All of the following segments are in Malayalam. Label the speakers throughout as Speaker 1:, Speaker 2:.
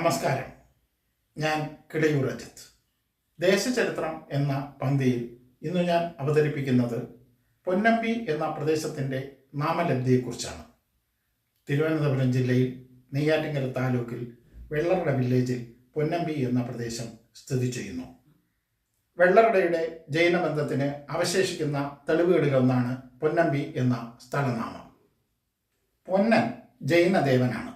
Speaker 1: നമസ്കാരം. ഞാൻ കിടയൂർ അജിത്ത്. ദേശചരിത്രം എന്ന പങ്ക്തിയിൽ ഇന്ന് ഞാൻ അവതരിപ്പിക്കുന്നത് പൊന്നമ്പി എന്ന പ്രദേശത്തിൻ്റെ നാമലബ്ധിയെക്കുറിച്ചാണ്. തിരുവനന്തപുരം ജില്ലയിൽ നെയ്യാറ്റിൻകര താലൂക്കിൽ വെള്ളറട വില്ലേജിൽ പൊന്നമ്പി എന്ന പ്രദേശം സ്ഥിതി ചെയ്യുന്നു. വെള്ളറടയുടെ ജൈനബന്ധത്തിന് അവശേഷിക്കുന്ന തെളിവുകളിലൊന്നാണ് പൊന്നമ്പി എന്ന സ്ഥലനാമം. പൊന്നൻ ജൈനദേവനാണ്.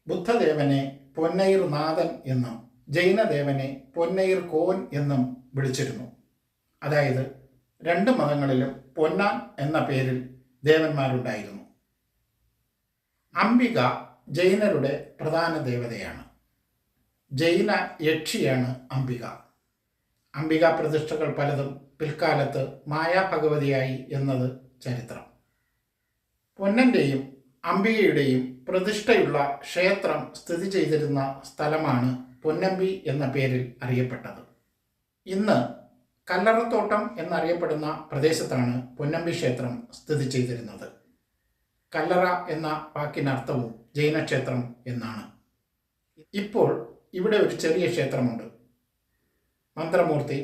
Speaker 1: ബുദ്ധദേവനെ പൊന്നൈർ നാഥൻ എന്നും ജൈനദേവനെ പൊന്നൈർ കോൻ എന്നും വിളിച്ചിരുന്നു. അതായത് രണ്ട് മതങ്ങളിലും പൊന്നാൻ എന്ന പേരിൽ ദേവന്മാരുണ്ടായിരുന്നു. അംബിക ജൈനരുടെ പ്രധാന ദേവതയാണ്. ജൈന യക്ഷിയാണ് അംബിക. അംബിക പ്രതിഷ്ഠകൾ പലതും പിൽക്കാലത്ത് മായാഭഗവതിയായി എന്നത് ചരിത്രം. പൊന്നൻ്റെയും അംബികയുടെയും പ്രതിഷ്ഠയുള്ള ക്ഷേത്രം സ്ഥിതി ചെയ്തിരുന്ന സ്ഥലമാണ് പൊന്നമ്പി എന്ന പേരിൽ അറിയപ്പെട്ടത്. ഇന്ന് കല്ലറത്തോട്ടം എന്നറിയപ്പെടുന്ന പ്രദേശത്താണ് പൊന്നമ്പി ക്ഷേത്രം സ്ഥിതി ചെയ്തിരുന്നത്. കല്ലറ എന്ന വാക്കിനർത്ഥവും ജൈനക്ഷേത്രം എന്നാണ്. ഇപ്പോൾ ഇവിടെ ഒരു ചെറിയ ക്ഷേത്രമുണ്ട്. മന്ത്രമൂർത്തി,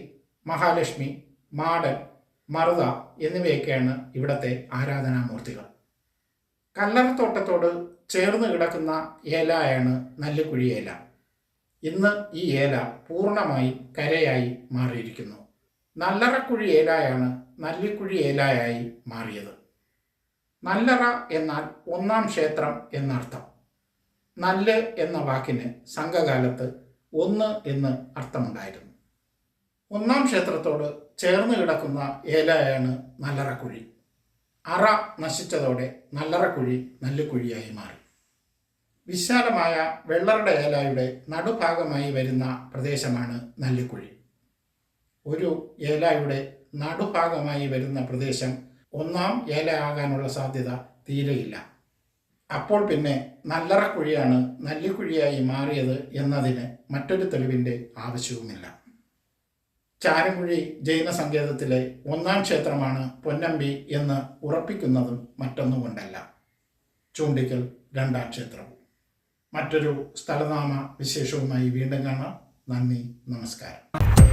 Speaker 1: മഹാലക്ഷ്മി, മാടൻ, മറുത എന്നിവയൊക്കെയാണ് ഇവിടത്തെ ആരാധനാമൂർത്തികൾ. കല്ലറത്തോട്ടത്തോട് ചേർന്ന് കിടക്കുന്ന ഏലയാണ് നല്ലിക്കുഴി ഏല. ഇന്ന് ഈ ഏല പൂർണ്ണമായി കരയായി മാറിയിരിക്കുന്നു. നല്ലറക്കുഴി ഏലായാണ് നല്ലിക്കുഴി ഏലായായി മാറിയത്. നല്ലറ എന്നാൽ ഒന്നാം ക്ഷേത്രം എന്നർത്ഥം. നല്ല് എന്ന വാക്കിന് സംഘകാലത്ത് ഒന്ന് എന്ന് അർത്ഥമുണ്ടായിരുന്നു. ഒന്നാം ക്ഷേത്രത്തോട് ചേർന്ന് കിടക്കുന്ന ഏലയാണ് നല്ലറക്കുഴി. അറ നശിച്ചതോടെ നല്ലറക്കുഴി നല്ലിക്കുഴിയായി മാറി. വിശാലമായ വെള്ളറട ഏലായുടെ നടുഭാഗമായി വരുന്ന പ്രദേശമാണ് നല്ലിക്കുഴി. ഒരു ഏലായുടെ നടുഭാഗമായി വരുന്ന പ്രദേശം ഒന്നാം ഏല ആകാനുള്ള സാധ്യത തീരെയില്ല. അപ്പോൾ പിന്നെ നല്ലറക്കുഴിയാണ് നല്ലിക്കുഴിയായി മാറിയത് എന്നതിന് മറ്റൊരു തെളിവിൻ്റെ ആവശ്യവുമില്ല. ചാരംകുഴി ജൈന സങ്കേതത്തിലെ ഒന്നാം ക്ഷേത്രമാണ് പൊന്നമ്പി എന്ന് ഉറപ്പിക്കുന്നതും മറ്റൊന്നുകൊണ്ടല്ല. ചൂണ്ടിക്കൽ രണ്ടാം ക്ഷേത്രവും. മറ്റൊരു സ്ഥലനാമ വിശേഷവുമായി വീണ്ടും കാണാം. നന്ദി, നമസ്കാരം.